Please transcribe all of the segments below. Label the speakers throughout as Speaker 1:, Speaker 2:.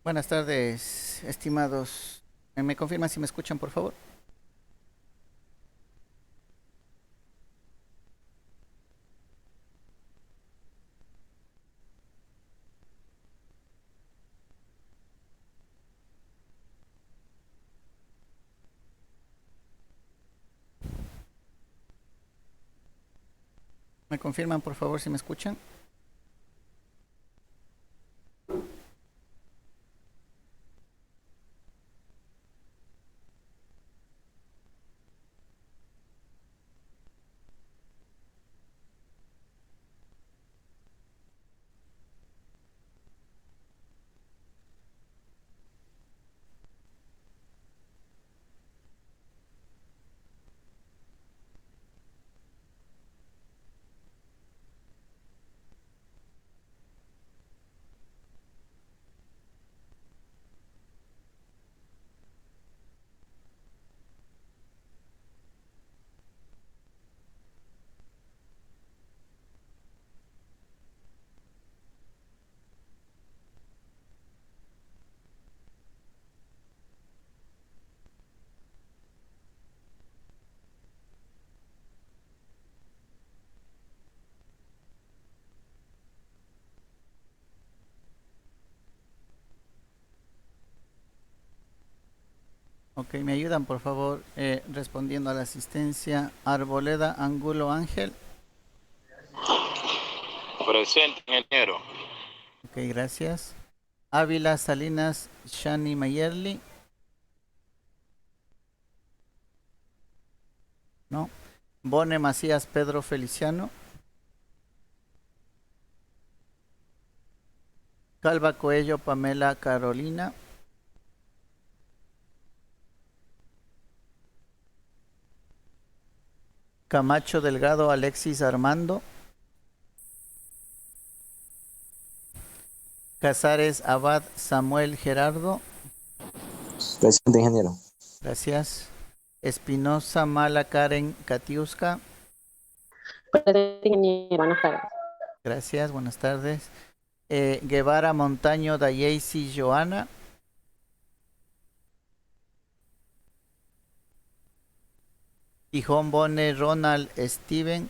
Speaker 1: Buenas tardes, estimados. ¿Me confirman si me escuchan, por favor? ¿Me confirman, por favor, si me escuchan? Ok, me ayudan, por favor, respondiendo a la asistencia. Arboleda Angulo Ángel.
Speaker 2: Presente, ingeniero.
Speaker 1: Ok, gracias. Ávila Salinas Shani Mayerli. No. Bone Macías Pedro Feliciano. Calva Coello Pamela Carolina. Camacho Delgado Alexis Armando. Casares Abad Samuel Gerardo.
Speaker 3: Presente, ingeniero.
Speaker 1: Gracias. Espinosa Mala Karen Katiuska.
Speaker 4: Presente, ingeniero. Buenas tardes.
Speaker 1: Gracias, buenas tardes. Guevara Montaño Dayeisi Joana. Gijón Bone Ronald Steven.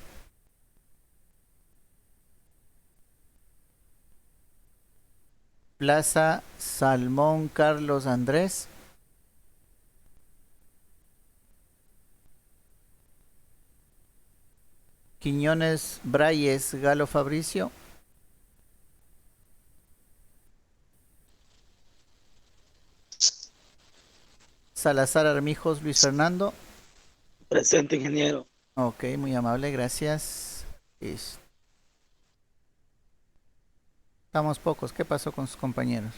Speaker 1: Plaza Salmón Carlos Andrés. Quiñones Brayes Galo Fabricio. Salazar Armijos Luis Fernando.
Speaker 5: Presente, ingeniero.
Speaker 1: Ok, muy amable, gracias. Estamos pocos. ¿Qué pasó con sus compañeros?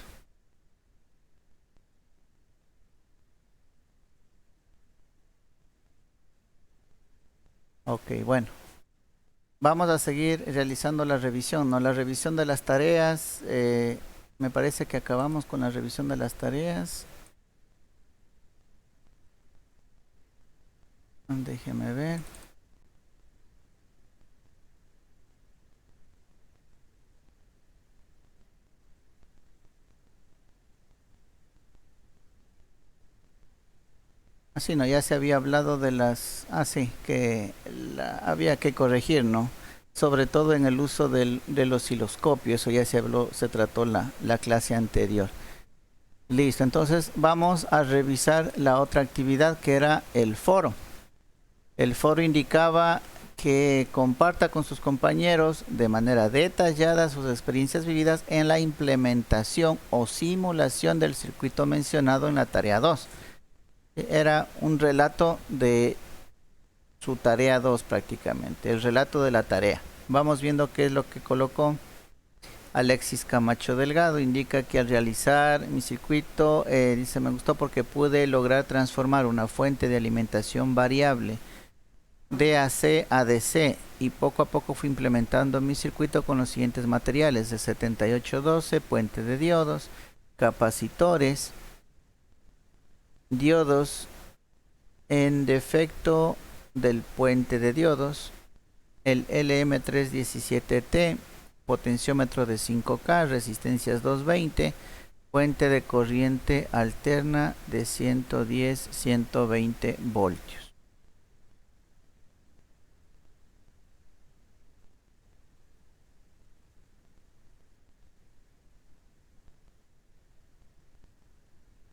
Speaker 1: Ok, bueno. Vamos a seguir realizando la revisión, ¿no? La revisión de las tareas. Me parece que acabamos con la revisión de las tareas. Déjeme ver. Así, no, ya se había hablado de las... Ah, sí, que había que corregir, ¿no? Sobre todo en el uso del osciloscopio, eso ya se habló, se trató la clase anterior. Listo, entonces vamos a revisar la otra actividad que era el foro. El foro indicaba que comparta con sus compañeros de manera detallada sus experiencias vividas en la implementación o simulación del circuito mencionado en la tarea 2. Era un relato de su tarea 2 prácticamente, el relato de la tarea. Vamos viendo qué es lo que colocó Alexis Camacho Delgado. Indica que al realizar mi circuito, dice, me gustó porque pude lograr transformar una fuente de alimentación variable DAC a DC y poco a poco fui implementando mi circuito con los siguientes materiales: de 7812, puente de diodos, capacitores, diodos en defecto del puente de diodos, el LM317T, potenciómetro de 5K, resistencias 220, fuente de corriente alterna de 110-120 voltios.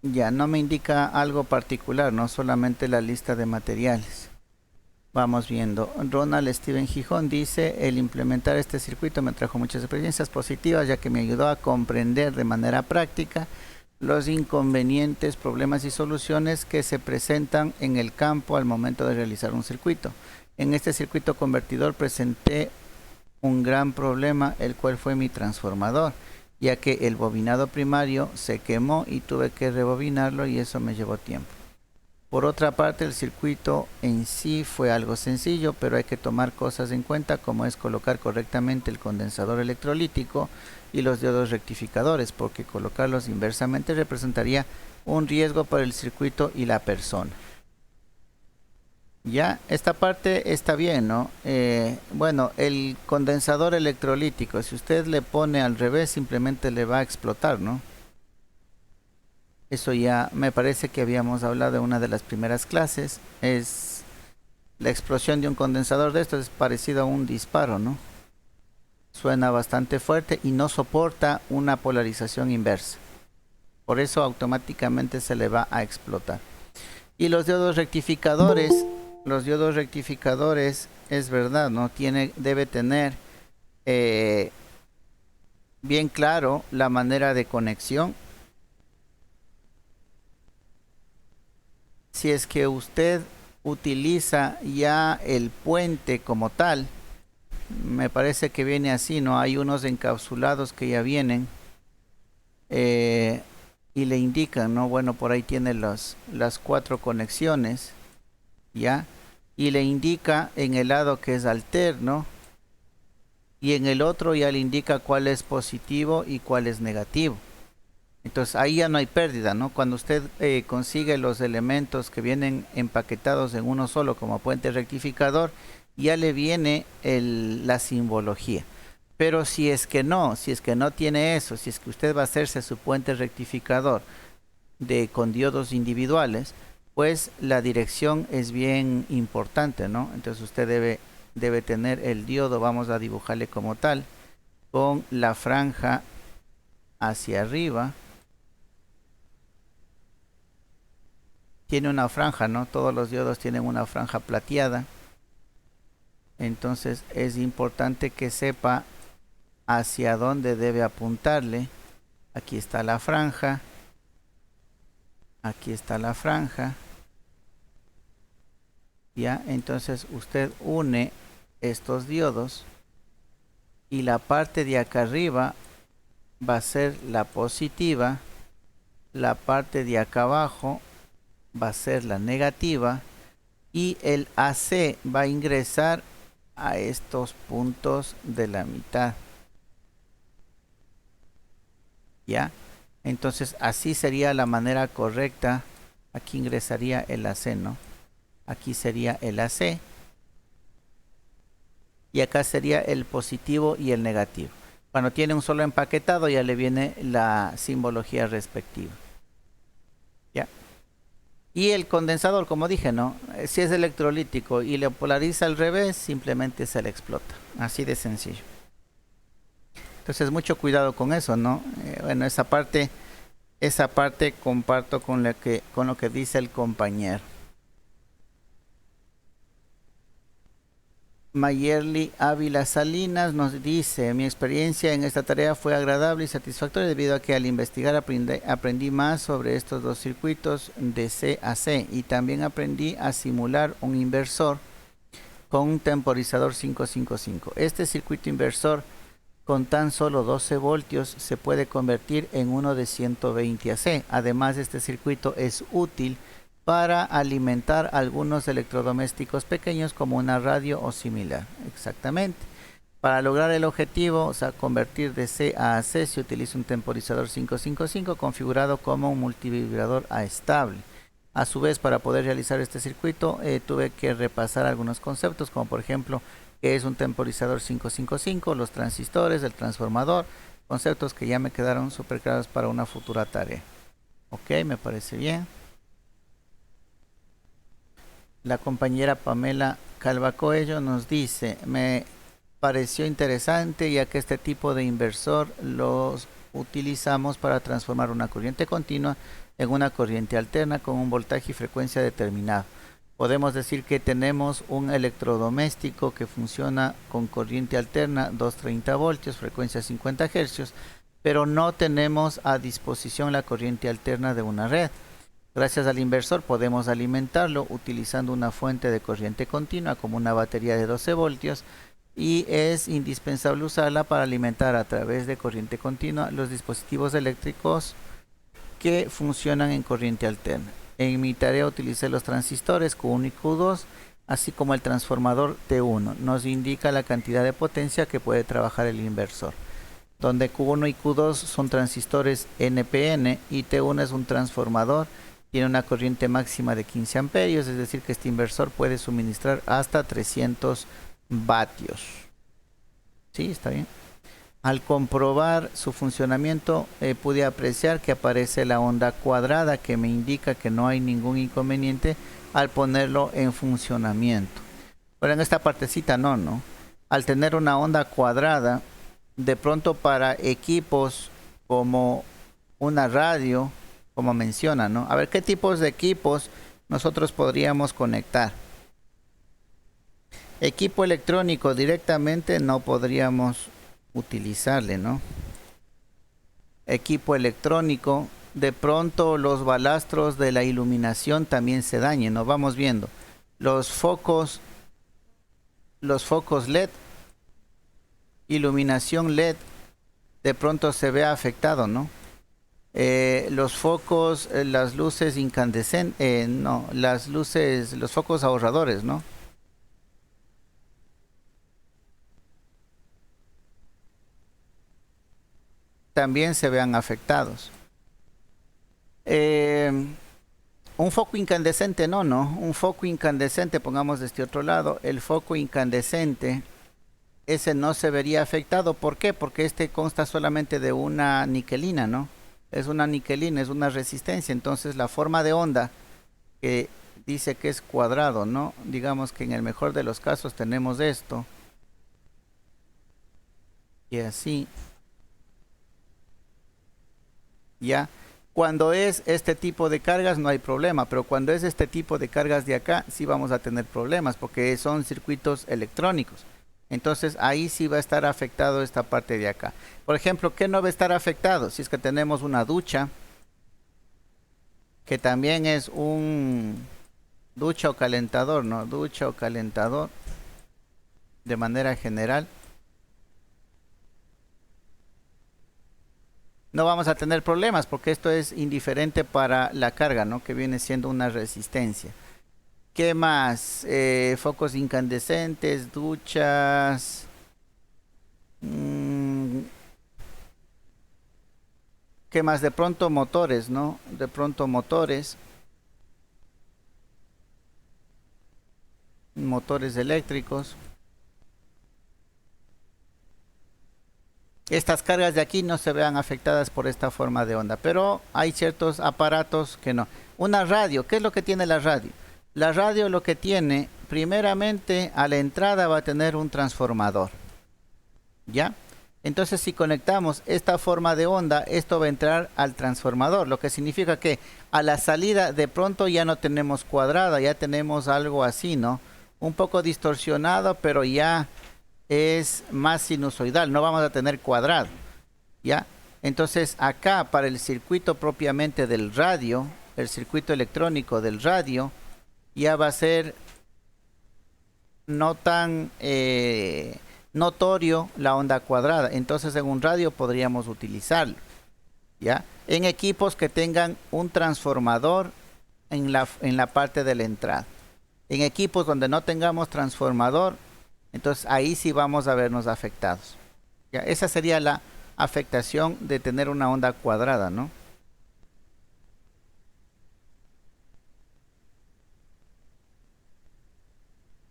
Speaker 1: Ya no me indica algo particular, no solamente la lista de materiales. Vamos viendo. Ronald Steven Gijón dice: el implementar este circuito me trajo muchas experiencias positivas, ya que me ayudó a comprender de manera práctica los inconvenientes, problemas y soluciones que se presentan en el campo al momento de realizar un circuito. En este circuito convertidor presenté un gran problema, el cual fue mi transformador, ya que el bobinado primario se quemó y tuve que rebobinarlo y eso me llevó tiempo. Por otra parte, el circuito en sí fue algo sencillo, pero hay que tomar cosas en cuenta, como es colocar correctamente el condensador electrolítico y los diodos rectificadores, porque colocarlos inversamente representaría un riesgo para el circuito y la persona. Ya, esta parte está bien, ¿no? Bueno, el condensador electrolítico, si usted le pone al revés, simplemente le va a explotar, ¿no? Eso ya me parece que habíamos hablado en una de las primeras clases. Es la explosión de un condensador de estos, es parecido a un disparo, ¿no? Suena bastante fuerte y no soporta una polarización inversa. Por eso automáticamente se le va a explotar. Y los diodos rectificadores es verdad, ¿no? Debe tener bien claro la manera de conexión. Si es que usted utiliza ya el puente como tal, me parece que viene así, ¿no? Hay unos encapsulados que ya vienen y le indican, ¿no? Bueno, por ahí tiene las 4 conexiones, ¿ya? Y le indica en el lado que es alterno y en el otro ya le indica cuál es positivo y cuál es negativo. Entonces ahí ya no hay pérdida, ¿no? Cuando usted consigue los elementos que vienen empaquetados en uno solo como puente rectificador, ya le viene la simbología. Pero si es que no tiene eso, si es que usted va a hacerse su puente rectificador con diodos individuales, pues la dirección es bien importante, ¿no? Entonces usted debe tener el diodo, vamos a dibujarle como tal, con la franja hacia arriba. Tiene una franja, ¿no? Todos los diodos tienen una franja plateada. Entonces es importante que sepa hacia dónde debe apuntarle. Aquí está la franja. Aquí está la franja. Ya, entonces usted une estos diodos y la parte de acá arriba va a ser la positiva, la parte de acá abajo va a ser la negativa y el AC va a ingresar a estos puntos de la mitad. ¿Ya? Entonces así sería la manera correcta. Aquí ingresaría el AC, ¿no? Aquí sería el AC. Y acá sería el positivo y el negativo. Cuando tiene un solo empaquetado ya le viene la simbología respectiva. ¿Ya? Y el condensador, como dije, ¿no? Si es electrolítico y le polariza al revés, simplemente se le explota. Así de sencillo. Entonces mucho cuidado con eso, ¿no? Bueno, esa parte comparto con lo que dice el compañero. Mayerly Ávila Salinas nos dice: mi experiencia en esta tarea fue agradable y satisfactoria debido a que al investigar aprendí más sobre estos dos circuitos de C a C y también aprendí a simular un inversor con un temporizador 555. Este circuito inversor con tan solo 12 voltios se puede convertir en uno de 120 AC. Además, este circuito es útil para alimentar algunos electrodomésticos pequeños como una radio o similar. Exactamente. Para lograr el objetivo, o sea, convertir de C a AC, se utiliza un temporizador 555 configurado como un multivibrador estable. A su vez, para poder realizar este circuito, tuve que repasar algunos conceptos, como por ejemplo, qué es un temporizador 555, los transistores, el transformador, conceptos que ya me quedaron súper claros para una futura tarea. Ok, me parece bien. La compañera Pamela Calvacoello nos dice, me pareció interesante ya que este tipo de inversor los utilizamos para transformar una corriente continua en una corriente alterna con un voltaje y frecuencia determinado. Podemos decir que tenemos un electrodoméstico que funciona con corriente alterna 230 voltios, frecuencia 50 Hz, pero no tenemos a disposición la corriente alterna de una red. Gracias al inversor podemos alimentarlo utilizando una fuente de corriente continua como una batería de 12 voltios y es indispensable usarla para alimentar a través de corriente continua los dispositivos eléctricos que funcionan en corriente alterna. En mi tarea utilicé los transistores Q1 y Q2, así como el transformador T1. Nos indica la cantidad de potencia que puede trabajar el inversor, donde Q1 y Q2 son transistores NPN y T1 es un transformador. Tiene una corriente máxima de 15 amperios, es decir que este inversor puede suministrar hasta 300 vatios. ¿Sí? ¿Está bien? Al comprobar su funcionamiento pude apreciar que aparece la onda cuadrada que me indica que no hay ningún inconveniente al ponerlo en funcionamiento. Pero en esta partecita no. Al tener una onda cuadrada, de pronto para equipos como una radio, como menciona, ¿no? A ver, ¿qué tipos de equipos nosotros podríamos conectar? Equipo electrónico directamente no podríamos utilizarle, ¿no? Equipo electrónico, de pronto los balastros de la iluminación también se dañen, ¿no? Vamos viendo. Los focos LED, iluminación LED, de pronto se ve afectado, ¿no? Los focos, las luces incandescentes, los focos ahorradores, ¿no? También se vean afectados. Un foco incandescente no. Un foco incandescente, pongamos de este otro lado, el foco incandescente, ese no se vería afectado. ¿Por qué? Porque este consta solamente de una niquelina, ¿no? Es una niquelina, es una resistencia. Entonces la forma de onda que dice que es cuadrado, ¿no? Digamos que en el mejor de los casos tenemos esto. Y así. Ya. Cuando es este tipo de cargas no hay problema, pero cuando es este tipo de cargas de acá sí vamos a tener problemas porque son circuitos electrónicos. Entonces ahí sí va a estar afectado esta parte de acá. Por ejemplo, ¿qué no va a estar afectado? Si es que tenemos una ducha, que también es un ducha o calentador, ¿no? Ducha o calentador de manera general. No vamos a tener problemas porque esto es indiferente para la carga, ¿no? Que viene siendo una resistencia. ¿Qué más? Focos incandescentes, duchas. ¿Qué más? De pronto motores, ¿no? De pronto motores. Motores eléctricos. Estas cargas de aquí no se vean afectadas por esta forma de onda, pero hay ciertos aparatos que no. Una radio, ¿qué es lo que tiene la radio? La radio lo que tiene, primeramente a la entrada va a tener un transformador, ¿ya? Entonces si conectamos esta forma de onda, esto va a entrar al transformador, lo que significa que a la salida de pronto ya no tenemos cuadrada, ya tenemos algo así, ¿no? Un poco distorsionado, pero ya es más sinusoidal, no vamos a tener cuadrado, ¿ya? Entonces acá para el circuito propiamente del radio, el circuito electrónico del radio, ya va a ser no tan notorio la onda cuadrada. Entonces en un radio podríamos utilizarlo, ¿ya? En equipos que tengan un transformador en la parte de la entrada. En equipos donde no tengamos transformador, entonces ahí sí vamos a vernos afectados. ¿Ya? Esa sería la afectación de tener una onda cuadrada, ¿no?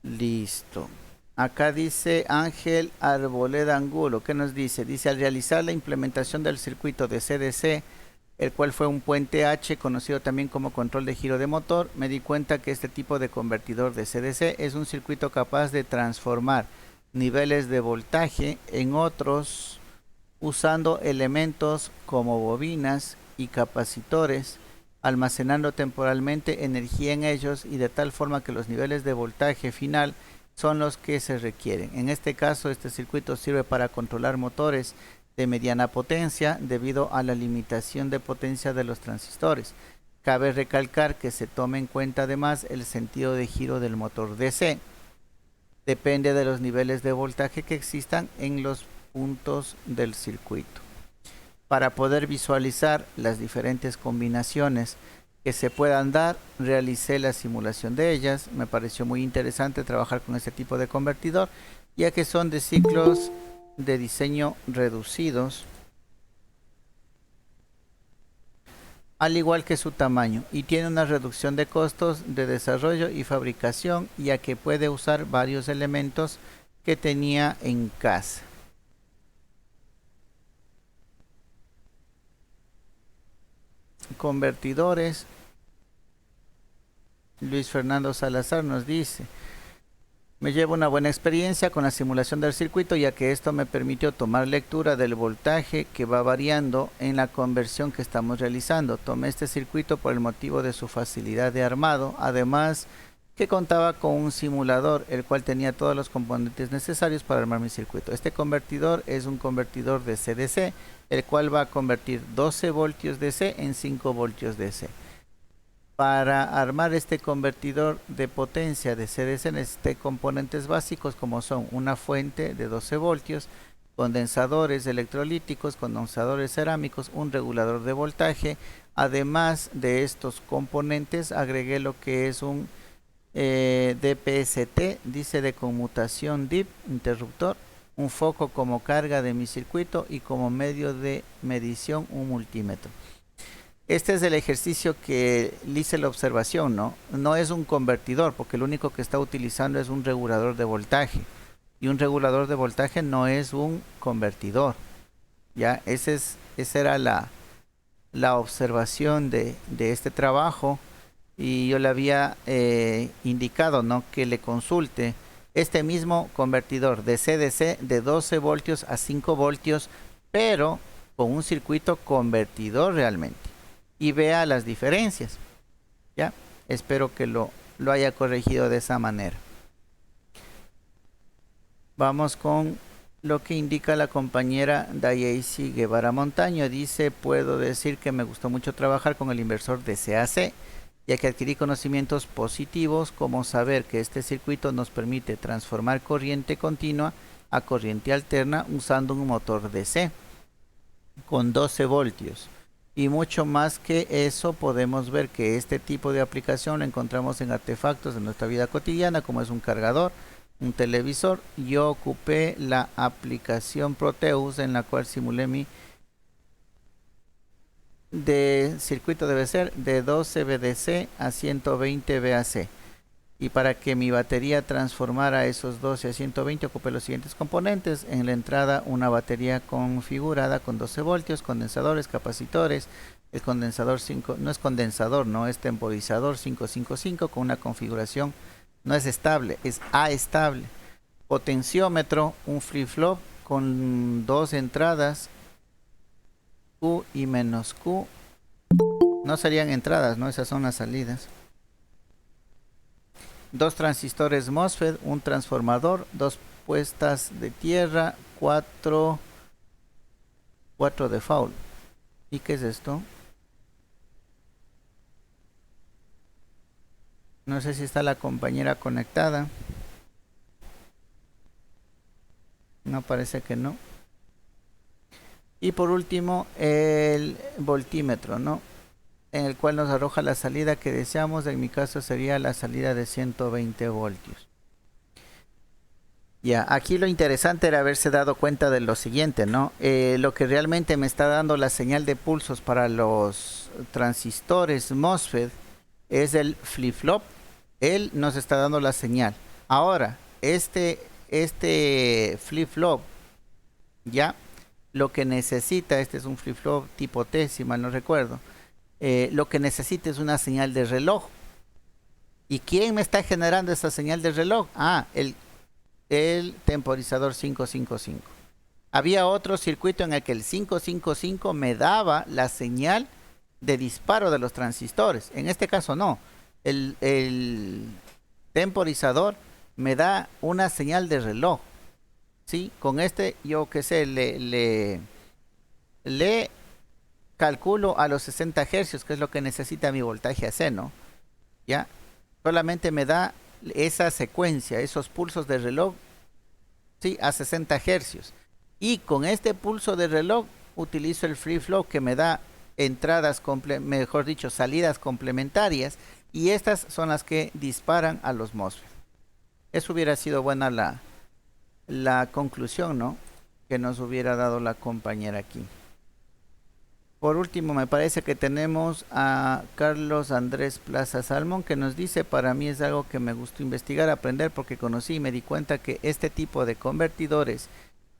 Speaker 1: Listo. Acá dice Ángel Arboleda Angulo. ¿Qué nos dice? Dice, al realizar la implementación del circuito de CDC, el cual fue un puente H, conocido también como control de giro de motor, me di cuenta que este tipo de convertidor de CDC es un circuito capaz de transformar niveles de voltaje en otros usando elementos como bobinas y capacitores, almacenando temporalmente energía en ellos y de tal forma que los niveles de voltaje final son los que se requieren. En este caso, este circuito sirve para controlar motores de mediana potencia debido a la limitación de potencia de los transistores. Cabe recalcar que se tome en cuenta además el sentido de giro del motor DC. Depende de los niveles de voltaje que existan en los puntos del circuito. Para poder visualizar las diferentes combinaciones que se puedan dar, realicé la simulación de ellas. Me pareció muy interesante trabajar con este tipo de convertidor, ya que son de ciclos de diseño reducidos, al igual que su tamaño, y tiene una reducción de costos de desarrollo y fabricación, ya que puede usar varios elementos que tenía en casa. Convertidores. Luis Fernando Salazar nos dice: me llevo una buena experiencia con la simulación del circuito, ya que esto me permitió tomar lectura del voltaje que va variando en la conversión que estamos realizando. Tomé este circuito por el motivo de su facilidad de armado, además que contaba con un simulador, el cual tenía todos los componentes necesarios para armar mi circuito. Este convertidor es un convertidor de CDC, el cual va a convertir 12 voltios DC en 5 voltios DC. Para armar este convertidor de potencia de CDC necesité componentes básicos como son una fuente de 12 voltios, condensadores electrolíticos, condensadores cerámicos, un regulador de voltaje. Además de estos componentes agregué lo que es un DPST, dice de conmutación DIP, interruptor, un foco como carga de mi circuito y como medio de medición un multímetro. Este es el ejercicio que le hice la observación, ¿no? No es un convertidor, porque lo único que está utilizando es un regulador de voltaje. Y un regulador de voltaje no es un convertidor. Ya, esa era la observación de este trabajo. Y yo le había indicado, ¿no?, que le consulte este mismo convertidor de CDC de 12 voltios a 5 voltios, pero con un circuito convertidor realmente. Y vea las diferencias. Ya, espero que lo haya corregido de esa manera. Vamos con lo que indica la compañera Daisy Guevara Montaño. Dice: puedo decir que me gustó mucho trabajar con el inversor de CAC, ya que adquirí conocimientos positivos como saber que este circuito nos permite transformar corriente continua a corriente alterna usando un motor DC con 12 voltios. Y mucho más que eso, podemos ver que este tipo de aplicación lo encontramos en artefactos de nuestra vida cotidiana, como es un cargador, un televisor. Yo ocupé la aplicación Proteus, en la cual simulé mi circuito debe ser de 12 VDC a 120 VAC. Y para que mi batería transformara esos 12 a 120, ocupé los siguientes componentes. En la entrada, una batería configurada con 12 voltios, condensadores, capacitores. El condensador 5, no es condensador, no es temporizador 555 con una configuración, no es estable, es aestable. Potenciómetro, un flip-flop con dos entradas, Q y menos Q. No serían entradas, ¿no? Esas son las salidas. Dos transistores MOSFET, un transformador, dos puestas de tierra, 4 default. ¿Y qué es esto? No sé si está la compañera conectada. No, parece que no. Y por último, el voltímetro, ¿no?, en el cual nos arroja la salida que deseamos. En mi caso sería la salida de 120 voltios. Ya, aquí lo interesante era haberse dado cuenta de lo siguiente, ¿no? Lo que realmente me está dando la señal de pulsos para los transistores MOSFET es el flip-flop. Él nos está dando la señal. Ahora, este este flip-flop, ya, lo que necesita, este es un flip-flop tipo T, si mal no recuerdo, lo que necesita es una señal de reloj. ¿Y quién me está generando esa señal de reloj? Ah, el temporizador 555. Había otro circuito en el que el 555 me daba la señal de disparo de los transistores. En este caso no. El temporizador me da una señal de reloj. ¿Sí? Con este, yo qué sé, le calculo a los 60 hercios, que es lo que necesita mi voltaje AC, ¿no? ¿Ya? Solamente me da esa secuencia, esos pulsos de reloj, ¿sí? A 60 hercios. Y con este pulso de reloj utilizo el free flow que me da entradas, mejor dicho, salidas complementarias, y estas son las que disparan a los MOSFET. Eso hubiera sido buena la conclusión, ¿no? Que nos hubiera dado la compañera aquí. Por último, me parece que tenemos a Carlos Andrés Plaza Salmón, que nos dice: para mí es algo que me gustó investigar, aprender, porque conocí y me di cuenta que este tipo de convertidores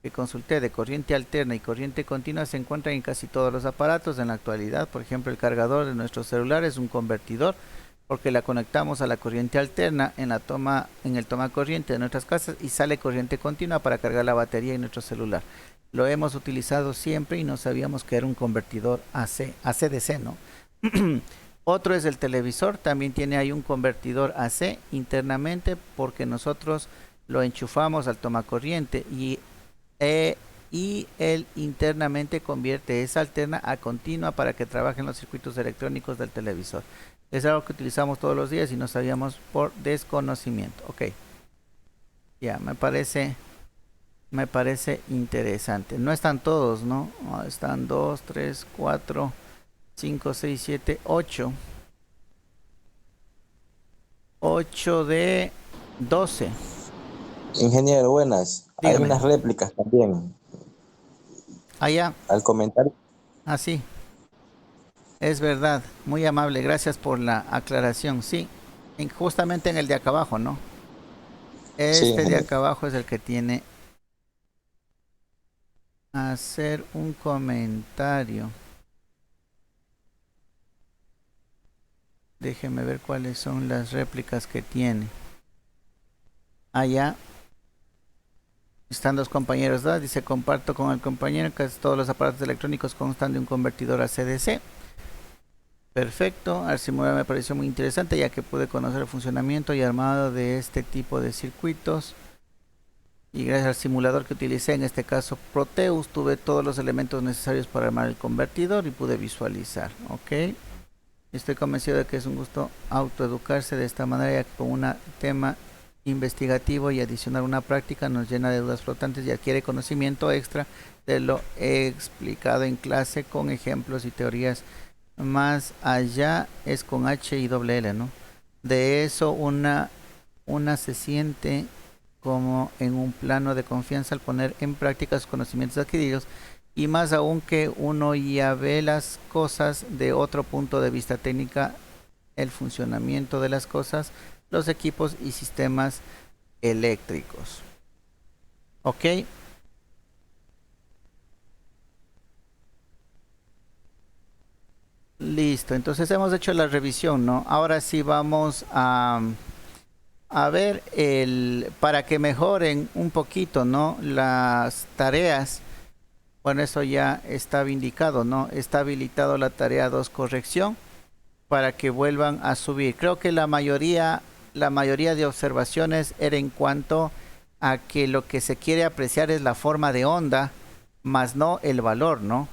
Speaker 1: que consulté de corriente alterna y corriente continua se encuentran en casi todos los aparatos en la actualidad. Por ejemplo, el cargador de nuestro celular es un convertidor, porque la conectamos a la corriente alterna en el toma corriente de nuestras casas y sale corriente continua para cargar la batería en nuestro celular. Lo hemos utilizado siempre y no sabíamos que era un convertidor AC/DC, ¿no? Otro es el televisor, también tiene ahí un convertidor AC internamente, porque nosotros lo enchufamos al toma corriente y él internamente convierte esa alterna a continua para que trabajen los circuitos electrónicos del televisor. Es algo que utilizamos todos los días y no sabíamos por desconocimiento. Ok. Ya, me parece interesante. No están todos, ¿no? Están 2, 3, 4, 5, 6, 7, 8. 8 de 12.
Speaker 3: Ingeniero, buenas.
Speaker 1: Dígame.
Speaker 3: Hay unas réplicas también.
Speaker 1: Allá.
Speaker 3: Al comentario.
Speaker 1: Ah, sí. Es verdad. Muy amable. Gracias por la aclaración. Sí. Justamente en el de acá abajo, ¿no? Este de acá abajo es el que tiene hacer un comentario. Déjeme ver cuáles son las réplicas que tiene. Allá están los compañeros, ¿verdad? Dice: comparto con el compañero que todos los aparatos electrónicos constan de un convertidor AC/DC. Perfecto. Al simulador me pareció muy interesante, ya que pude conocer el funcionamiento y armado de este tipo de circuitos. Y gracias al simulador que utilicé, en este caso Proteus, tuve todos los elementos necesarios para armar el convertidor y pude visualizar. Ok. Estoy convencido de que es un gusto autoeducarse de esta manera, ya que con un tema investigativo y adicionar una práctica nos llena de dudas flotantes y adquiere conocimiento extra de lo explicado en clase con ejemplos y teorías. Más allá es con H y doble L, ¿no? De eso una se siente como en un plano de confianza al poner en práctica sus conocimientos adquiridos, y más aún que uno ya ve las cosas de otro punto de vista técnica, el funcionamiento de las cosas, los equipos y sistemas eléctricos. Ok. Listo, entonces hemos hecho la revisión, ¿no? Ahora sí vamos a ver para que mejoren un poquito, ¿no? Las tareas. Bueno, eso ya estaba indicado, ¿no? Está habilitado la tarea 2 corrección para que vuelvan a subir. Creo que la mayoría de observaciones era en cuanto a que lo que se quiere apreciar es la forma de onda, más no el valor, ¿no?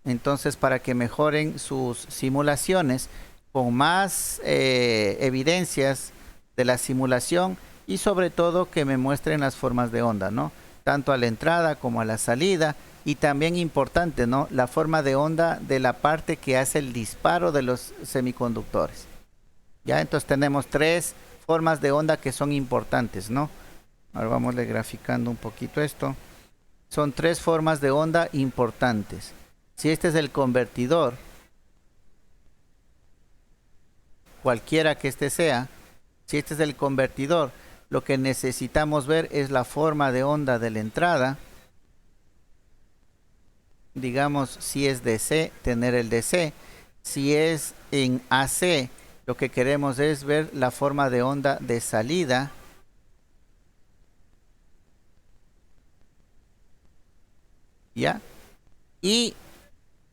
Speaker 1: Entonces, para que mejoren sus simulaciones con más evidencias de la simulación, y sobre todo que me muestren las formas de onda, ¿no? Tanto a la entrada como a la salida, y también importante, ¿no? La forma de onda de la parte que hace el disparo de los semiconductores. Ya, entonces tenemos 3 formas de onda que son importantes, ¿no? Ahora vamos a ir graficando un poquito esto. Son 3 formas de onda importantes. Si este es el convertidor, cualquiera que este sea, si este es el convertidor, lo que necesitamos ver es la forma de onda de la entrada. Digamos, si es DC, tener el DC. Si es en AC, lo que queremos es ver la forma de onda de salida. ¿Ya? Y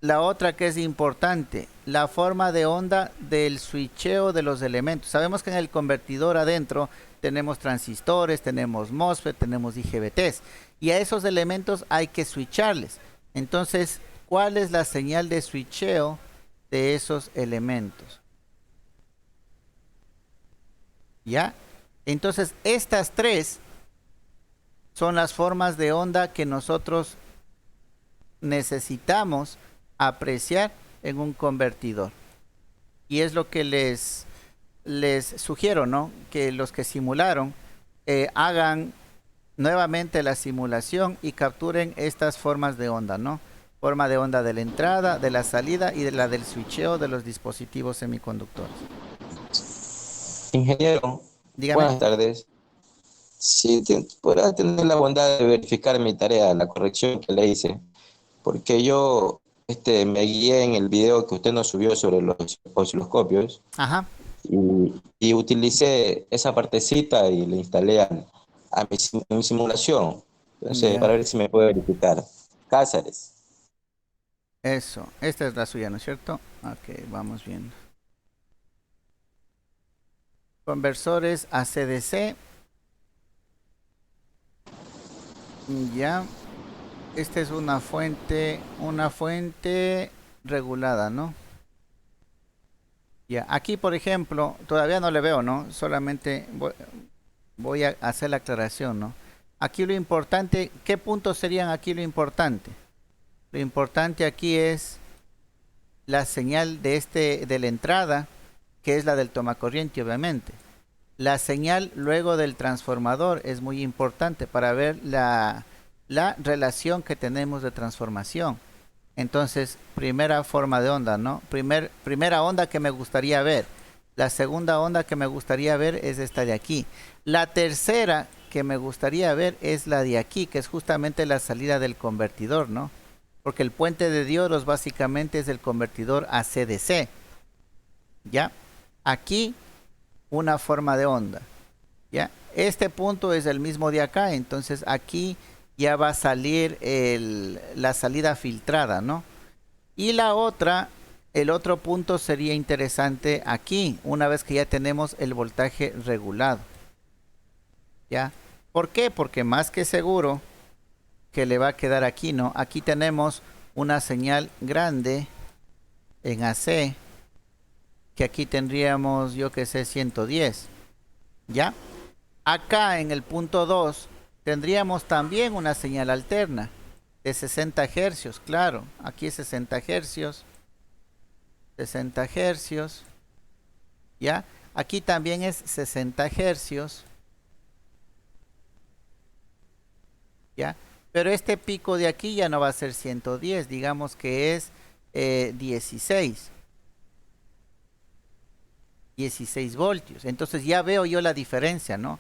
Speaker 1: la otra que es importante, la forma de onda del switcheo de los elementos. Sabemos que en el convertidor adentro tenemos transistores, tenemos MOSFET, tenemos IGBTs. Y a esos elementos hay que switcharles. Entonces, ¿cuál es la señal de switcheo de esos elementos? ¿Ya? Entonces, estas tres son las formas de onda que nosotros necesitamos apreciar en un convertidor. Y es lo que les sugiero, ¿no? Que los que simularon hagan nuevamente la simulación y capturen estas formas de onda, ¿no? Forma de onda de la entrada, de la salida y de la del switcheo de los dispositivos semiconductores.
Speaker 3: Ingeniero,
Speaker 1: Dígame.
Speaker 3: buenas tardes. Si podrá tener la bondad de verificar mi tarea, la corrección que le hice, porque yo me guié en el video que usted nos subió sobre los osciloscopios.
Speaker 1: Ajá.
Speaker 3: Y utilicé esa partecita y le instalé a mi simulación. Entonces,
Speaker 1: Ya.
Speaker 3: para ver si me puede verificar. Cáceres.
Speaker 1: Eso, esta es la suya, ¿no es cierto? Ok, vamos viendo. Conversores AC/DC. Ya. Esta es una fuente regulada, ¿no? Ya, aquí por ejemplo, todavía no le veo, ¿no? Solamente voy a hacer la aclaración, ¿no? Aquí lo importante, ¿qué puntos serían aquí lo importante? Lo importante aquí es la señal de la entrada, que es la del tomacorriente, obviamente. La señal luego del transformador es muy importante para ver la relación que tenemos de transformación. Entonces, primera forma de onda, ¿no? Primera onda que me gustaría ver. La segunda onda que me gustaría ver es esta de aquí. La tercera que me gustaría ver es la de aquí, que es justamente la salida del convertidor, ¿no? Porque el puente de diodos básicamente es el convertidor AC/DC. ¿Ya? Aquí una forma de onda. ¿Ya? Este punto es el mismo de acá, entonces aquí ya va a salir la salida filtrada, ¿no? Y la otra, el otro punto sería interesante aquí, una vez que ya tenemos el voltaje regulado. ¿Ya? ¿Por qué? Porque más que seguro que le va a quedar aquí, ¿no? Aquí tenemos una señal grande en AC, que aquí tendríamos, yo que sé, 110. ¿Ya? Acá en el punto 2 tendríamos también una señal alterna de 60 hercios, claro. Aquí es 60 hercios. 60 hercios. ¿Ya? Aquí también es 60 hercios. ¿Ya? Pero este pico de aquí ya no va a ser 110, digamos que es 16 voltios. Entonces ya veo yo la diferencia, ¿no?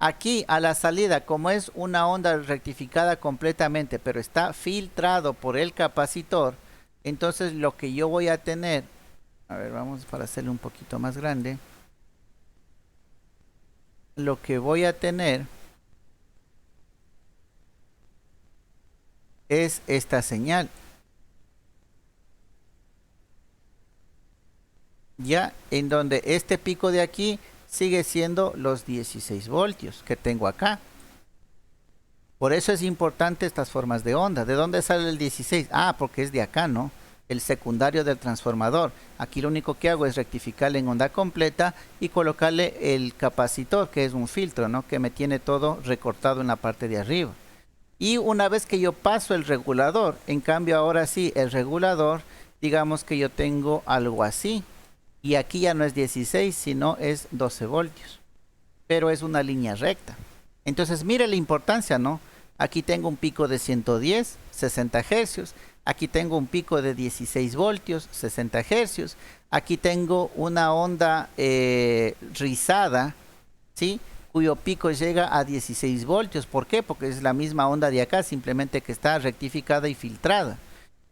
Speaker 1: Aquí a la salida, como es una onda rectificada completamente, pero está filtrado por el capacitor, entonces lo que yo voy a tener, a ver, vamos para hacerlo un poquito más grande. Lo que voy a tener es esta señal. Ya, en donde este pico de aquí sigue siendo los 16 voltios que tengo acá. Por eso es importante estas formas de onda. ¿De dónde sale el 16? Ah, porque es de acá, ¿no? El secundario del transformador. Aquí lo único que hago es rectificarle en onda completa y colocarle el capacitor, que es un filtro, ¿no? Que me tiene todo recortado en la parte de arriba. Y una vez que yo paso el regulador, en cambio ahora sí, el regulador, digamos que yo tengo algo así. Y aquí ya no es 16, sino es 12 voltios. Pero es una línea recta. Entonces, mire la importancia, ¿no? Aquí tengo un pico de 110, 60 hercios. Aquí tengo un pico de 16 voltios, 60 hercios. Aquí tengo una onda rizada, ¿sí? cuyo pico llega a 16 voltios. ¿Por qué? Porque es la misma onda de acá, simplemente que está rectificada y filtrada.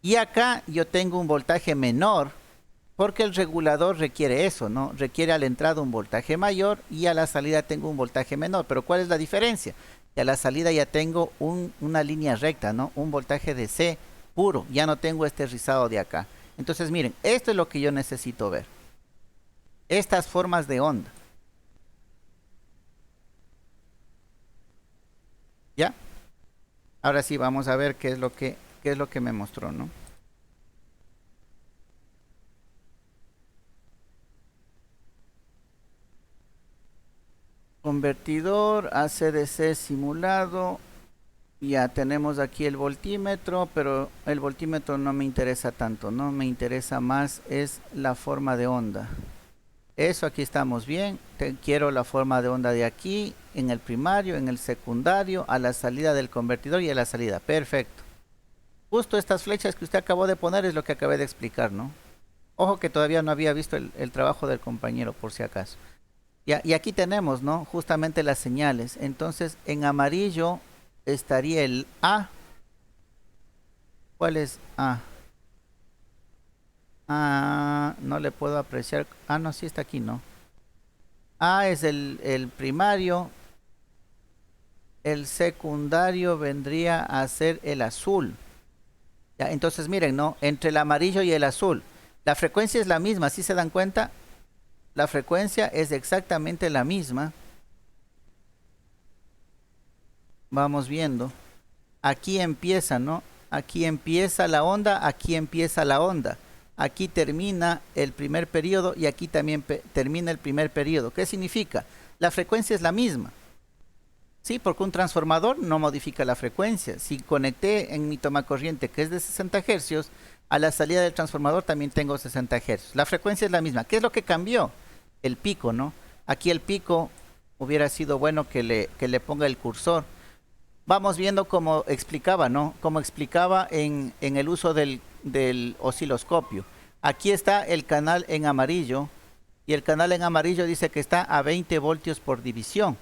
Speaker 1: Y acá yo tengo un voltaje menor, porque el regulador requiere eso, ¿no? Requiere a la entrada un voltaje mayor y a la salida tengo un voltaje menor. Pero ¿cuál es la diferencia? Que a la salida ya tengo una línea recta, ¿no? Un voltaje de C puro, ya no tengo este rizado de acá. Entonces miren, esto es lo que yo necesito ver. Estas formas de onda. ¿Ya? Ahora sí vamos a ver qué es lo que me mostró, ¿no? Convertidor AC/DC simulado. Ya tenemos aquí el voltímetro, pero el voltímetro no me interesa tanto, ¿no? Me interesa más es la forma de onda. Eso aquí estamos bien. Quiero la forma de onda de aquí, en el primario, en el secundario, a la salida del convertidor y a la salida. Perfecto. Justo estas flechas que usted acabó de poner es lo que acabé de explicar, ¿no? Ojo que todavía no había visto el trabajo del compañero, por si acaso. Y aquí tenemos, ¿no? Justamente las señales. Entonces, en amarillo estaría el A. ¿Cuál es A? Ah, no le puedo apreciar. Ah, no, sí está aquí, ¿no? A es el primario. El secundario vendría a ser el azul. Ya, entonces miren, ¿no? Entre el amarillo y el azul. La frecuencia es la misma, ¿sí se dan cuenta? La frecuencia es exactamente la misma. Vamos viendo. Aquí empieza, ¿no? Aquí empieza la onda, aquí empieza la onda. Aquí termina el primer periodo y aquí también termina el primer periodo. ¿Qué significa? La frecuencia es la misma. Sí, porque un transformador no modifica la frecuencia. Si conecté en mi tomacorriente que es de 60 Hz, a la salida del transformador también tengo 60 Hz. La frecuencia es la misma. ¿Qué es lo que cambió? El pico, ¿no? Aquí el pico hubiera sido bueno que le ponga el cursor. Vamos viendo cómo explicaba, ¿no? Como explicaba en el uso del osciloscopio. Aquí está el canal en amarillo y el canal en amarillo dice que está a 20 voltios por división.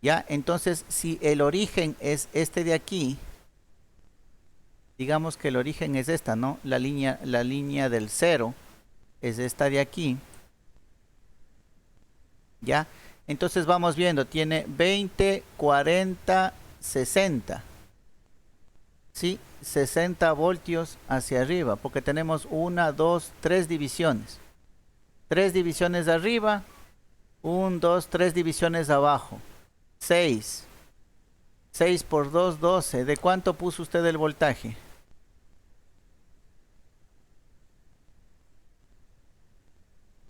Speaker 1: ¿Ya? Entonces, si el origen es este de aquí, digamos que el origen es esta, ¿no? La línea del 0 es esta de aquí. ¿Ya? Entonces vamos viendo, tiene 20, 40, 60. ¿Sí? 60 voltios hacia arriba, porque tenemos 1, 2, 3 divisiones. 3 divisiones arriba, 1, 2, 3 divisiones abajo. 6. 6 por 2, 12. ¿De cuánto puso usted el voltaje?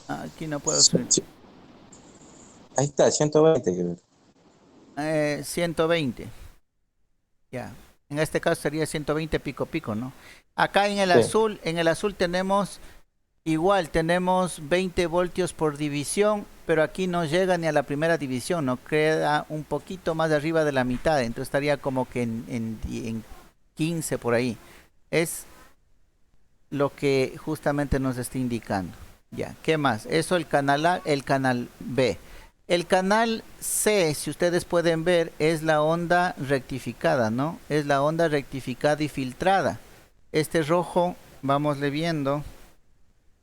Speaker 1: Aquí no puedo subir.
Speaker 3: Ahí está, 120 creo.
Speaker 1: 120. Ya. En este caso sería 120 pico pico, ¿no? Acá en el azul tenemos igual, tenemos 20 voltios por división, pero aquí no llega ni a la primera división, no queda un poquito más de arriba de la mitad, entonces estaría como que en 15 por ahí. Es lo que justamente nos está indicando. Ya, ¿qué más? Eso el canal A, el canal B. El canal C, si ustedes pueden ver, es la onda rectificada, ¿no? Es la onda rectificada y filtrada. Este rojo, vámosle viendo,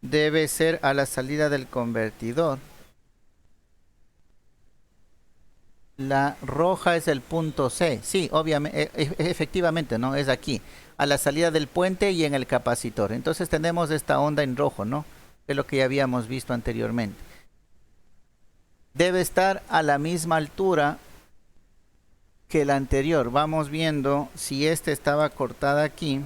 Speaker 1: debe ser a la salida del convertidor. La roja es el punto C. Sí, obviamente, efectivamente, ¿no? Es aquí, a la salida del puente y en el capacitor. Entonces tenemos esta onda en rojo, ¿no? Es lo que ya habíamos visto anteriormente. Debe estar a la misma altura que la anterior. Vamos viendo si esta estaba cortada aquí.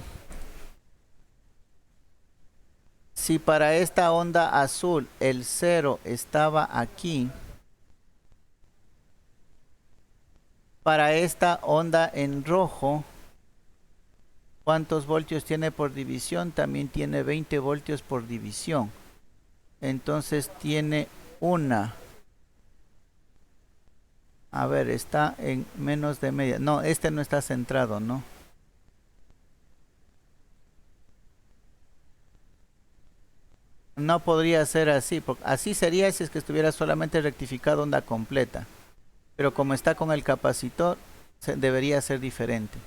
Speaker 1: Si para esta onda azul el 0 estaba aquí, para esta onda en rojo, ¿cuántos voltios tiene por división? También tiene 20 voltios por división. Entonces tiene una. A ver, está en menos de media. No, este no está centrado, ¿no? No podría ser así, porque así sería si es que estuviera solamente rectificado onda completa. Pero como está con el capacitor, debería ser diferente.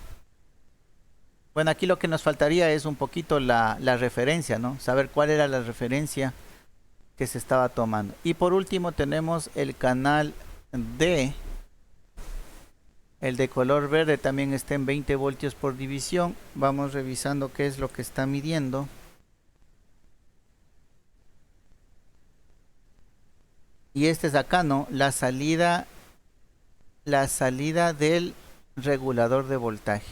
Speaker 1: Bueno, aquí lo que nos faltaría es un poquito la referencia, ¿no? Saber cuál era la referencia que se estaba tomando. Y por último tenemos el canal D. El de color verde también está en 20 voltios por división. Vamos revisando qué es lo que está midiendo. Y este es acá, ¿no? La salida del regulador de voltaje.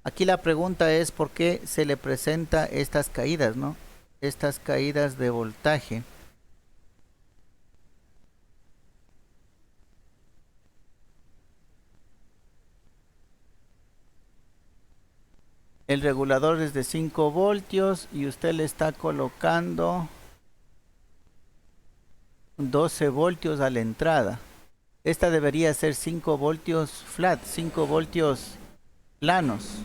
Speaker 1: Aquí la pregunta es por qué se le presenta estas caídas, ¿no? Estas caídas de voltaje. El regulador es de 5 voltios y usted le está colocando 12 voltios a la entrada. Esta debería ser 5 voltios flat, 5 voltios planos.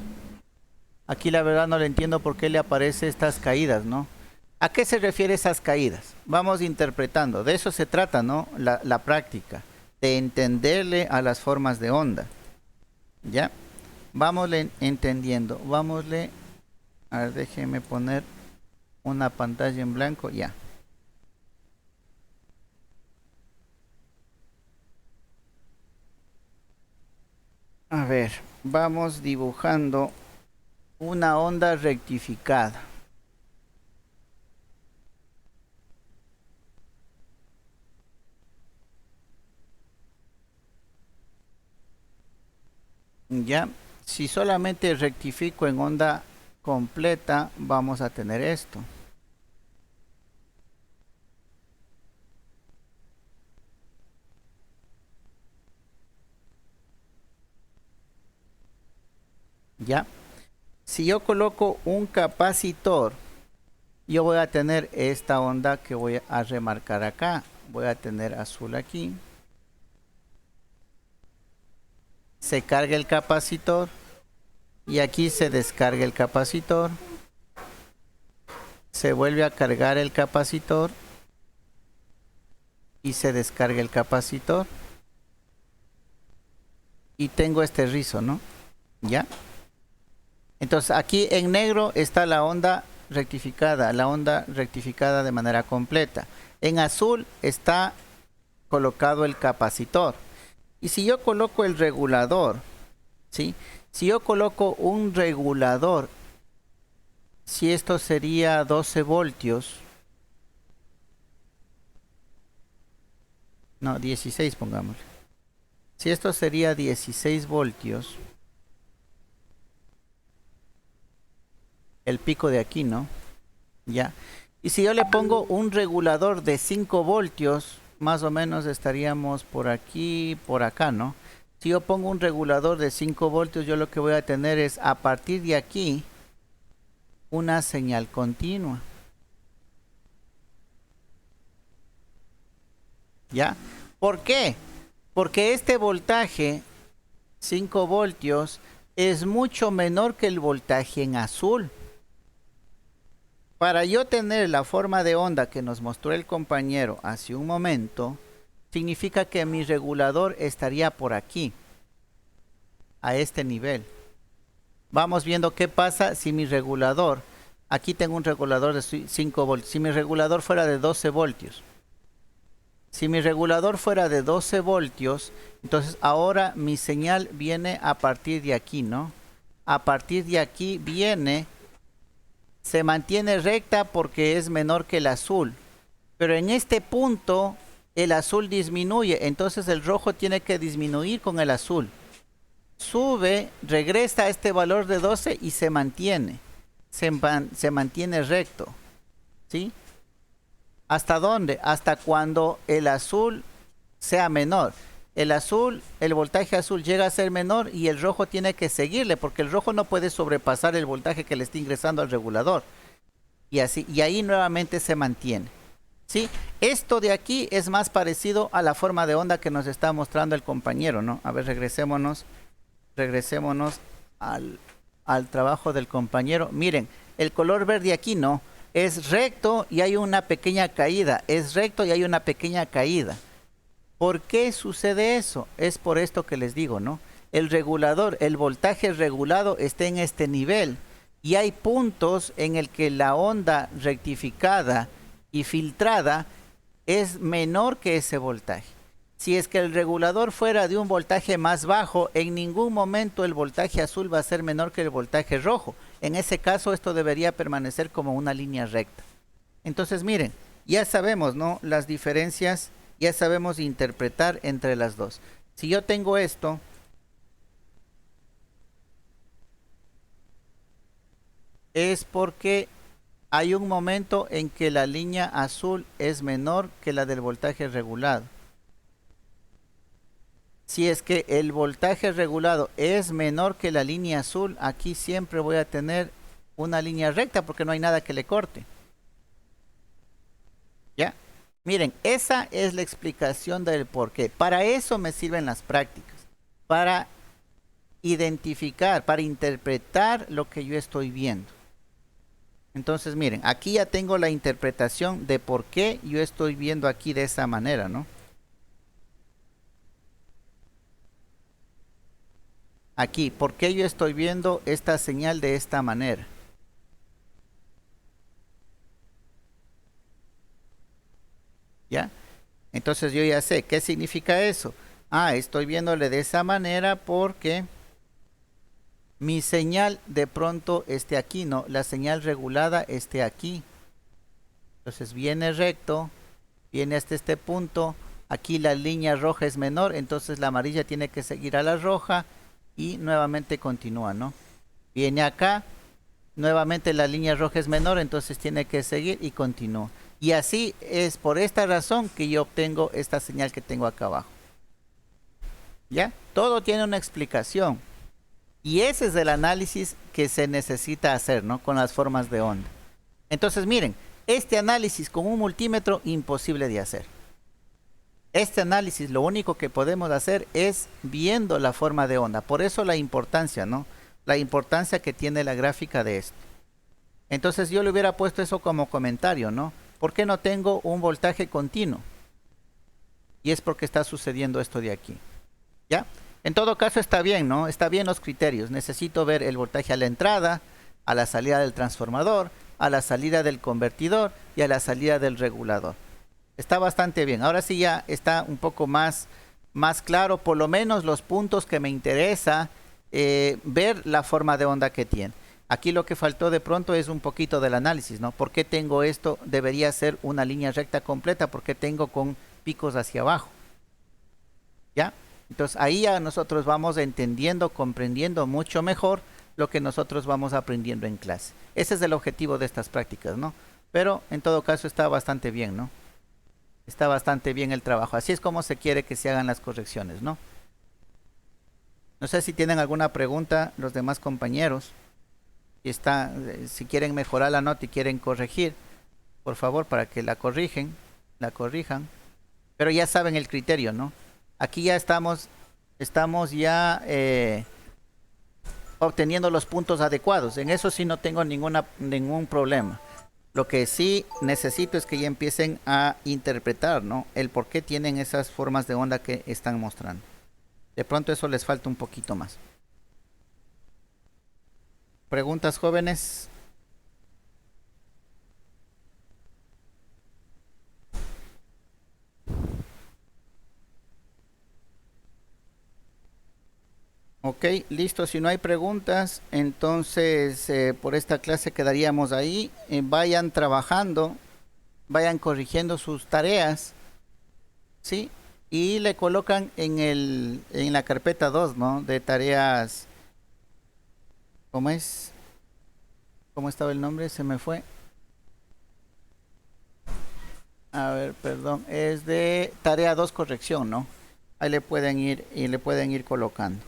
Speaker 1: Aquí la verdad no le entiendo por qué le aparecen estas caídas, ¿no? ¿A qué se refiere esas caídas? Vamos interpretando, de eso se trata, ¿no? La práctica, de entenderle a las formas de onda. ¿Ya? Vámosle entendiendo, vámosle... A ver, déjeme poner una pantalla en blanco, ya. A ver, vamos dibujando una onda rectificada. Ya, si solamente rectifico en onda completa, vamos a tener esto. Ya, si yo coloco un capacitor, yo voy a tener esta onda que voy a remarcar acá. Voy a tener azul aquí. Se carga el capacitor y aquí se descarga el capacitor. Se vuelve a cargar el capacitor y se descarga el capacitor. Y tengo este rizo, ¿no? ¿Ya? Entonces aquí en negro está la onda rectificada de manera completa. En azul está colocado el capacitor. Y si yo coloco el regulador, ¿sí? Si yo coloco un regulador, si esto sería 12 voltios, no, 16 pongámosle. Si esto sería 16 voltios, el pico de aquí, ¿no? Ya. Y si yo le pongo un regulador de 5 voltios, más o menos estaríamos por aquí, por acá, ¿no? Si yo pongo un regulador de 5 voltios, yo lo que voy a tener es, a partir de aquí, una señal continua. ¿Ya? ¿Por qué? Porque este voltaje, 5 voltios, es mucho menor que el voltaje en azul. Para yo tener la forma de onda que nos mostró el compañero hace un momento, significa que mi regulador estaría por aquí, a este nivel. Vamos viendo qué pasa si mi regulador, aquí tengo un regulador de 5 voltios, si mi regulador fuera de 12 voltios. Si mi regulador fuera de 12 voltios, entonces ahora mi señal viene a partir de aquí, ¿no? A partir de aquí viene... Se mantiene recta porque es menor que el azul. Pero en este punto el azul disminuye. Entonces el rojo tiene que disminuir con el azul. Sube, regresa a este valor de 12 y se mantiene. Se mantiene recto. ¿Sí? ¿Hasta dónde? Hasta cuando el azul sea menor. El azul, el voltaje azul llega a ser menor y el rojo tiene que seguirle porque el rojo no puede sobrepasar el voltaje que le está ingresando al regulador. Y así, y ahí nuevamente se mantiene. ¿Sí? Esto de aquí es más parecido a la forma de onda que nos está mostrando el compañero, ¿no? A ver, regresémonos al trabajo del compañero. Miren, el color verde aquí no, es recto y hay una pequeña caída. Es recto y hay una pequeña caída. ¿Por qué sucede eso? Es por esto que les digo, ¿no? El regulador, el voltaje regulado está en este nivel y hay puntos en el que la onda rectificada y filtrada es menor que ese voltaje. Si es que el regulador fuera de un voltaje más bajo, en ningún momento el voltaje azul va a ser menor que el voltaje rojo. En ese caso, esto debería permanecer como una línea recta. Entonces, miren, ya sabemos, ¿no? Las diferencias, ya sabemos interpretar entre las dos. Si yo tengo esto, es porque hay un momento en que la línea azul es menor que la del voltaje regulado. Si es que el voltaje regulado es menor que la línea azul, aquí siempre voy a tener una línea recta porque no hay nada que le corte. ¿Ya? Miren, esa es la explicación del por qué. Para eso me sirven las prácticas. Para identificar, para interpretar lo que yo estoy viendo. Entonces, miren, aquí ya tengo la interpretación de por qué yo estoy viendo aquí de esa manera, ¿no? Aquí, ¿por qué yo estoy viendo esta señal de esta manera? ¿Ya? Entonces yo ya sé, ¿qué significa eso? Ah, estoy viéndole de esa manera porque mi señal de pronto esté aquí, ¿no? La señal regulada esté aquí. Entonces viene recto, viene hasta este punto. Aquí la línea roja es menor, entonces la amarilla tiene que seguir a la roja. Y nuevamente continúa, ¿no? Viene acá, nuevamente la línea roja es menor, entonces tiene que seguir y continúa. Y así es por esta razón que yo obtengo esta señal que tengo acá abajo. ¿Ya? Todo tiene una explicación. Y ese es el análisis que se necesita hacer, ¿no? Con las formas de onda. Entonces, miren, este análisis con un multímetro, imposible de hacer. Este análisis lo único que podemos hacer es viendo la forma de onda. Por eso la importancia, ¿no? La importancia que tiene la gráfica de esto. Entonces yo le hubiera puesto eso como comentario, ¿no? ¿Por qué no tengo un voltaje continuo? Y es porque está sucediendo esto de aquí. ¿Ya? En todo caso está bien, ¿no? Está bien los criterios. Necesito ver el voltaje a la entrada, a la salida del transformador, a la salida del convertidor y a la salida del regulador. Está bastante bien. Ahora sí ya está un poco más claro, por lo menos los puntos que me interesa ver la forma de onda que tiene. Aquí lo que faltó de pronto es un poquito del análisis, ¿no? ¿Por qué tengo esto? Debería ser una línea recta completa. ¿Por qué tengo con picos hacia abajo? ¿Ya? Entonces ahí ya nosotros vamos entendiendo, comprendiendo mucho mejor lo que nosotros vamos aprendiendo en clase. Ese es el objetivo de estas prácticas, ¿no? Pero en todo caso está bastante bien, ¿no? Está bastante bien el trabajo. Así es como se quiere que se hagan las correcciones, ¿no? No sé si tienen alguna pregunta los demás compañeros. Si quieren mejorar la nota y quieren corregir, por favor, para que la corrijan. Pero ya saben el criterio, ¿no? Aquí ya estamos ya obteniendo los puntos adecuados. En eso sí no tengo ningún problema. Lo que sí necesito es que ya empiecen a interpretar, ¿no? El por qué tienen esas formas de onda que están mostrando. De pronto eso les falta un poquito más. ¿Preguntas, jóvenes? Ok, listo. Si no hay preguntas, entonces por esta clase quedaríamos ahí. Vayan trabajando, vayan corrigiendo sus tareas, ¿sí? Y le colocan en la carpeta 2, ¿no? De tareas. ¿Cómo es? ¿Cómo estaba el nombre? Se me fue. A ver, perdón. Es de tarea 2 corrección, ¿no? Ahí le pueden ir colocando.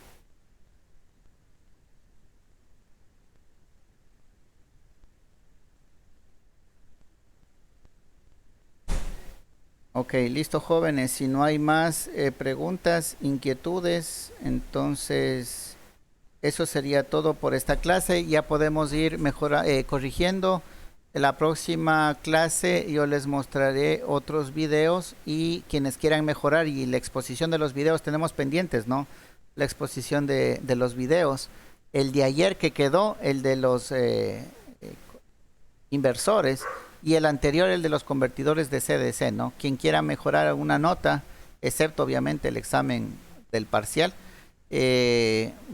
Speaker 1: Ok, listo, jóvenes. Si no hay más preguntas, inquietudes, entonces eso sería todo por esta clase. Ya podemos ir corrigiendo En la próxima clase yo les mostraré otros videos y quienes quieran mejorar y la exposición de los videos tenemos pendientes, ¿no? La exposición de los videos. El de ayer que quedó, el de los inversores, y el anterior, el de los convertidores de CDC, ¿no? Quien quiera mejorar alguna nota, excepto obviamente el examen del parcial,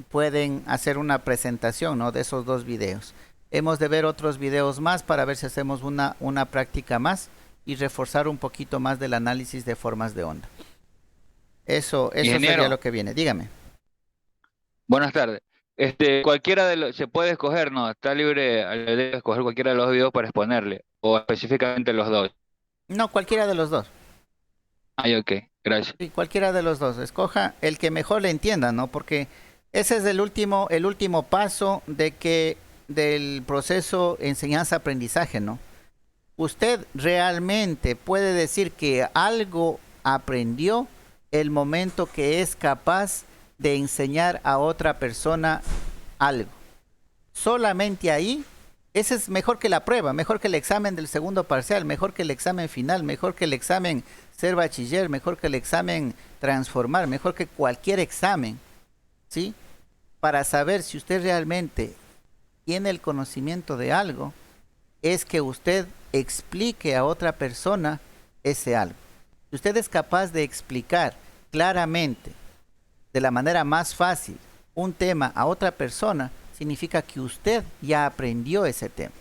Speaker 1: pueden hacer una presentación, ¿no? De esos dos videos. Hemos de ver otros videos más para ver si hacemos una práctica más y reforzar un poquito más del análisis de formas de onda. Eso sería lo que viene. Dígame.
Speaker 6: Buenas tardes. Cualquiera de los, se puede escoger, ¿no? Está libre de escoger cualquiera de los videos para exponerle, o específicamente los dos.
Speaker 1: No, cualquiera de los dos.
Speaker 6: Ay, ok, gracias.
Speaker 1: Sí, cualquiera de los dos. Escoja el que mejor le entienda, ¿no? Porque ese es el último paso del proceso enseñanza-aprendizaje, ¿no? Usted realmente puede decir que algo aprendió el momento que es capaz de enseñar a otra persona algo. Solamente ahí, ese es mejor que la prueba, mejor que el examen del segundo parcial, mejor que el examen final, mejor que el examen ser bachiller, mejor que el examen transformar, mejor que cualquier examen, ¿sí? Para saber si usted realmente tiene el conocimiento de algo, es que usted explique a otra persona ese algo. Si usted es capaz de explicar claramente, de la manera más fácil, un tema a otra persona, significa que usted ya aprendió ese tema.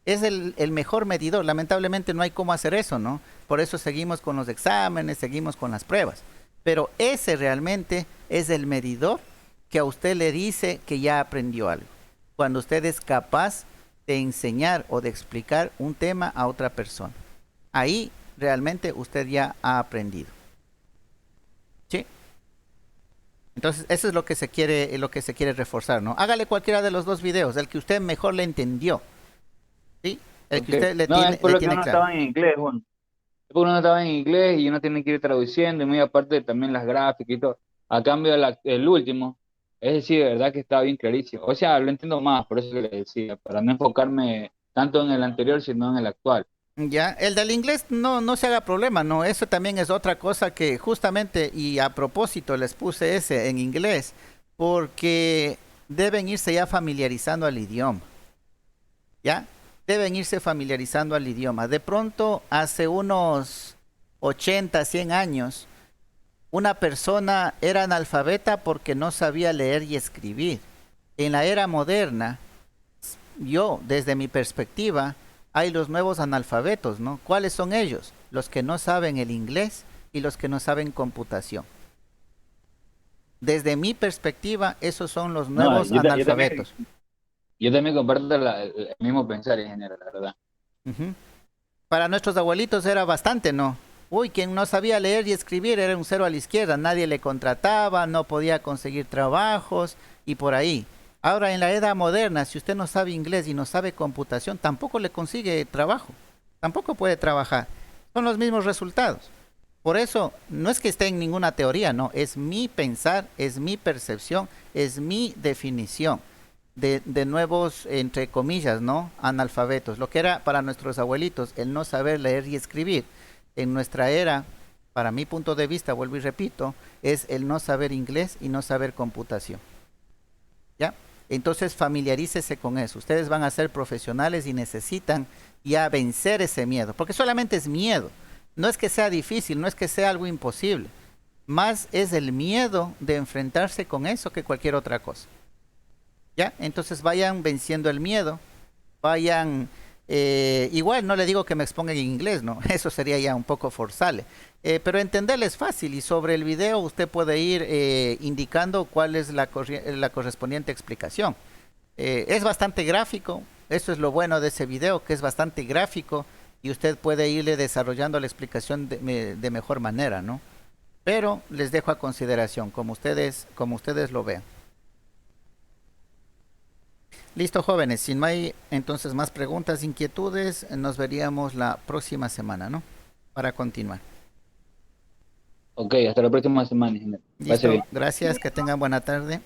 Speaker 1: Es el mejor medidor. Lamentablemente no hay cómo hacer eso, ¿no? Por eso seguimos con los exámenes, seguimos con las pruebas. Pero ese realmente es el medidor que a usted le dice que ya aprendió algo. Cuando usted es capaz de enseñar o de explicar un tema a otra persona. Ahí realmente usted ya ha aprendido. ¿Sí? Entonces, eso es lo que se quiere reforzar, ¿no? Hágale cualquiera de los dos videos, el que usd mejor le entendió. ¿Sí? El que usted le tiene
Speaker 6: claro. Estaba en inglés, bueno. Porque uno estaba en inglés y uno tiene que ir traduciendo, y muy aparte también las gráficas y todo. A cambio, el último, es decir, de verdad que estaba bien clarísimo. O sea, lo entiendo más, por eso que le decía, para no enfocarme tanto en el anterior, sino en el actual.
Speaker 1: Ya, el del inglés no se haga problema, no, eso también es otra cosa que justamente y a propósito les puse ese en inglés, porque deben irse ya familiarizando al idioma, ¿ya? Deben irse familiarizando al idioma. De pronto, hace unos 80, 100 años, una persona era analfabeta porque no sabía leer y escribir. En la era moderna, yo, desde mi perspectiva, hay los nuevos analfabetos, ¿no? ¿Cuáles son ellos? Los que no saben el inglés y los que no saben computación. Desde mi perspectiva, esos son los nuevos analfabetos.
Speaker 6: Yo también comparto el mismo pensar en general, la verdad.
Speaker 1: Para nuestros abuelitos era bastante, ¿no? Uy, quien no sabía leer y escribir era un cero a la izquierda, nadie le contrataba, no podía conseguir trabajos y por ahí. Ahora en la era moderna, si usted no sabe inglés y no sabe computación, tampoco le consigue trabajo, tampoco puede trabajar. Son los mismos resultados. Por eso, no es que esté en ninguna teoría, no, es mi pensar, es mi percepción, es mi definición de nuevos, entre comillas, ¿no? Analfabetos. Lo que era para nuestros abuelitos el no saber leer y escribir, en nuestra era, para mi punto de vista, vuelvo y repito, es el no saber inglés y no saber computación. ¿Ya? Entonces familiarícese con eso. Ustedes van a ser profesionales y necesitan ya vencer ese miedo, porque solamente es miedo. No es que sea difícil, no es que sea algo imposible. Más es el miedo de enfrentarse con eso que cualquier otra cosa. ¿Ya? Entonces vayan venciendo el miedo, vayan... igual no le digo que me expongan en inglés, ¿no? Eso sería ya un poco forzarle. Pero entenderle es fácil y sobre el video usted puede ir indicando cuál es la correspondiente explicación. Es bastante gráfico, eso es lo bueno de ese video, que es bastante gráfico y usted puede irle desarrollando la explicación de mejor manera, ¿no? Pero les dejo a consideración, como ustedes lo vean. Listo, jóvenes, si no hay entonces más preguntas, inquietudes, nos veríamos la próxima semana, ¿no? Para continuar.
Speaker 6: Ok, hasta la próxima semana.
Speaker 1: Listo, gracias, que tengan buena tarde.